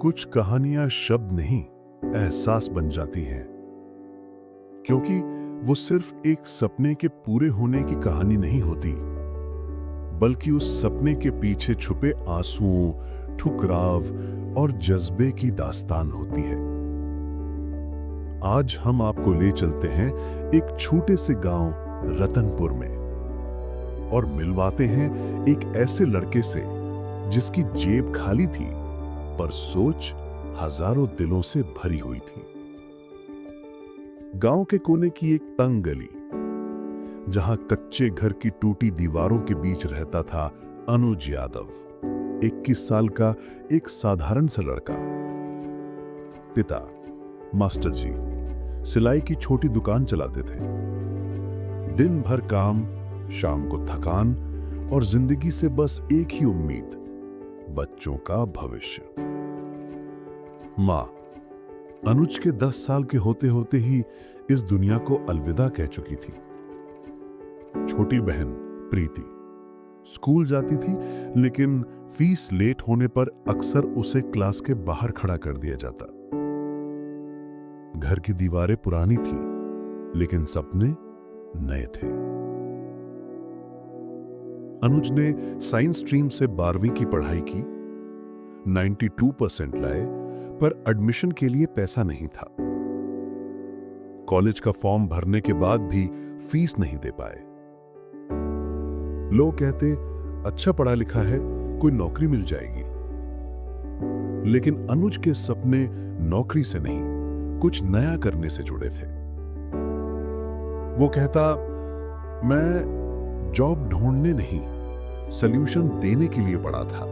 कुछ कहानियां शब्द नहीं, एहसास बन जाती हैं, क्योंकि वो सिर्फ एक सपने के पूरे होने की कहानी नहीं होती, बल्कि उस सपने के पीछे छुपे आंसुओं, ठुकराव और जज्बे की दास्तान होती है। आज हम आपको ले चलते हैं एक छोटे से गांव रतनपुर में और मिलवाते हैं एक ऐसे लड़के से जिसकी जेब खाली थी पर सोच हजारों दिलों से भरी हुई थी। गांव के कोने की एक तंग गली, जहां कच्चे घर की टूटी दीवारों के बीच रहता था अनुज यादव, 21 साल का एक साधारण सा लड़का। पिता मास्टर जी सिलाई की छोटी दुकान चलाते थे। दिन भर काम, शाम को थकान और जिंदगी से बस एक ही उम्मीद, बच्चों का भविष्य। मां अनुज के 10 साल के होते होते ही इस दुनिया को अलविदा कह चुकी थी। छोटी बहन प्रीति स्कूल जाती थी, लेकिन फीस लेट होने पर अक्सर उसे क्लास के बाहर खड़ा कर दिया जाता। घर की दीवारें पुरानी थी, लेकिन सपने नए थे। अनुज ने साइंस स्ट्रीम से 12वीं की पढ़ाई की, 92% लाए, पर एडमिशन के लिए पैसा नहीं था। कॉलेज का फॉर्म भरने के बाद भी फीस नहीं दे पाए। लोग कहते अच्छा पढ़ा लिखा है, कोई नौकरी मिल जाएगी। लेकिन अनुज के सपने नौकरी से नहीं, कुछ नया करने से जुड़े थे। वो कहता, मैं जॉब ढूंढने नहीं, सॉल्यूशन देने के लिए पढ़ा था।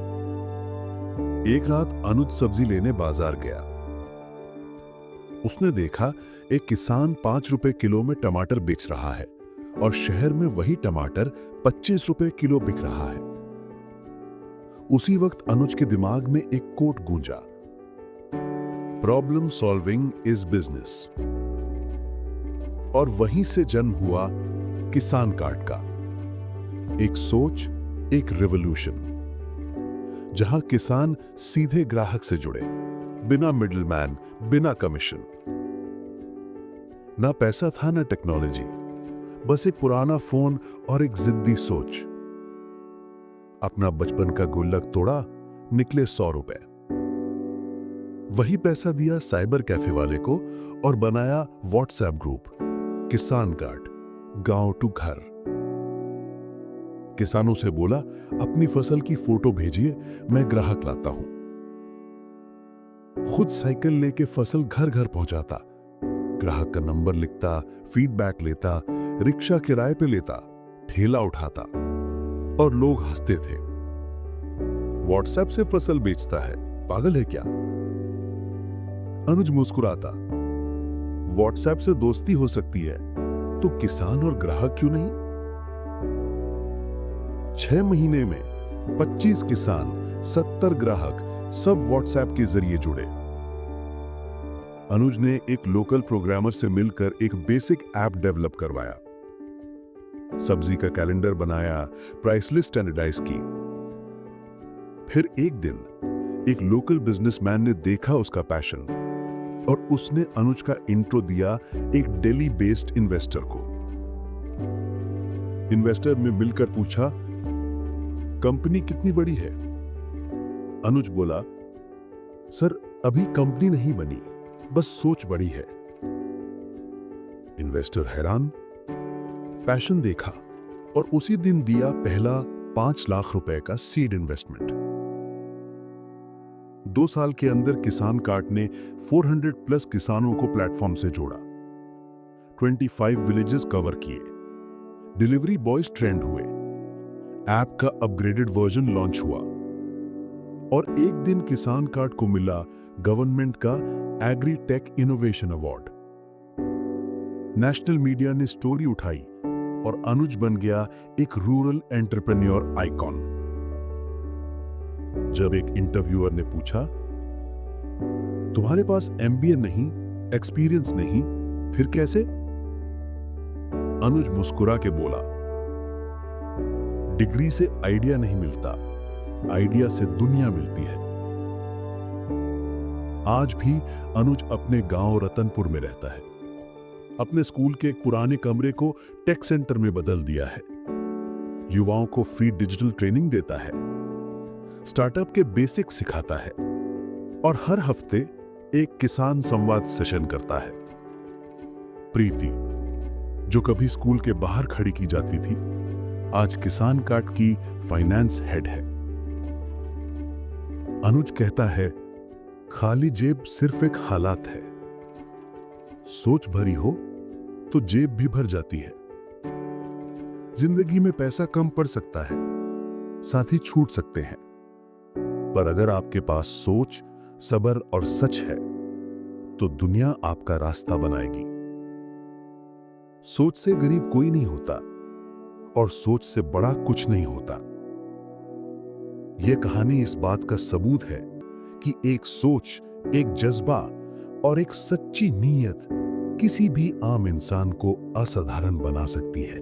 एक रात अनुज सब्जी लेने बाजार गया। उसने देखा एक किसान 5 रुपए किलो में टमाटर बेच रहा है और शहर में वही टमाटर 25 रुपए किलो बिक रहा है। उसी वक्त अनुज के दिमाग में एक कोट गूंजा, प्रॉब्लम सॉल्विंग इज बिजनेस। और वहीं से जन्म हुआ किसान कार्ड का, एक सोच, एक रिवॉल्यूशन, जहां किसान सीधे ग्राहक से जुड़े, बिना मिडलमैन, बिना कमीशन। ना पैसा था ना टेक्नोलॉजी, बस एक पुराना फोन और एक जिद्दी सोच। अपना बचपन का गुल्लक तोड़ा, निकले 100 रुपए। वही पैसा दिया साइबर कैफे वाले को और बनाया व्हाट्सएप ग्रुप, किसान कार्ड, गांव टू घर। किसानों से बोला, अपनी फसल की फोटो भेजिए, मैं ग्राहक लाता हूं। खुद साइकिल लेके फसल घर घर पहुंचाता, ग्राहक का नंबर लिखता, फीडबैक लेता, रिक्शा किराए पे लेता, ठेला उठाता, और लोग हंसते थे। व्हाट्सएप से फसल बेचता है, पागल है क्या? अनुज मुस्कुराता, व्हाट्सएप से दोस्ती हो सकती है, तो किसान और ग्राहक क्यों नहीं? 6 महीने में 25 किसान, 70 ग्राहक, सब व्हाट्सएप के जरिए जुड़े। अनुज ने एक लोकल प्रोग्रामर से मिलकर एक बेसिक ऐप डेवलप करवाया, सब्जी का कैलेंडर बनाया, प्राइस लिस्ट स्टैंडर्डाइज की। फिर एक दिन एक लोकल बिजनेसमैन ने देखा उसका पैशन और उसने अनुज का इंट्रो दिया एक दिल्ली बेस्ड इन्वेस्टर को। इन्वेस्टर ने मिलकर पूछा, कंपनी कितनी बड़ी है? अनुज बोला, सर अभी कंपनी नहीं बनी, बस सोच बड़ी है। इन्वेस्टर हैरान, पैशन देखा और उसी दिन दिया पहला 5 लाख रुपए का सीड इन्वेस्टमेंट। 2 साल के अंदर किसान कार्ड ने 400 प्लस किसानों को प्लेटफॉर्म से जोड़ा, 25 विलेजेस कवर किए, डिलीवरी बॉयज ट्रेंड हुए, ऐप का अपग्रेडेड वर्जन लॉन्च हुआ और एक दिन किसान कार्ड को मिला गवर्नमेंट का agri tech innovation award. National media ने स्टोरी उठाई और अनुज बन गया एक रूरल एंटरप्रेन्योर आइकॉन। जब एक इंटरव्यूअर ने पूछा, तुम्हारे पास एमबीए नहीं, एक्सपीरियंस नहीं, फिर कैसे? अनुज मुस्कुरा के बोला, डिग्री से आइडिया नहीं मिलता, आइडिया से दुनिया मिलती है। आज भी अनुज अपने गांव रतनपुर में रहता है। अपने स्कूल के एक पुराने कमरे को टेक सेंटर में बदल दिया है। युवाओं को फ्री डिजिटल ट्रेनिंग देता है, स्टार्टअप के बेसिक सिखाता है और हर हफ्ते एक किसान संवाद सेशन करता है। प्रीति, जो कभी स्कूल के बाहर खड़ी की जाती थी, आज किसान कार्ड की फाइनेंस हेड है। अनुज कहता है, खाली जेब सिर्फ एक हालात है, सोच भरी हो तो जेब भी भर जाती है। जिंदगी में पैसा कम पड़ सकता है, साथ ही छूट सकते हैं, पर अगर आपके पास सोच, सब्र और सच है तो दुनिया आपका रास्ता बनाएगी। सोच से गरीब कोई नहीं होता और सोच से बड़ा कुछ नहीं होता। यह कहानी इस बात का सबूत है कि एक सोच, एक जज्बा और एक सच्ची नीयत किसी भी आम इंसान को असाधारण बना सकती है।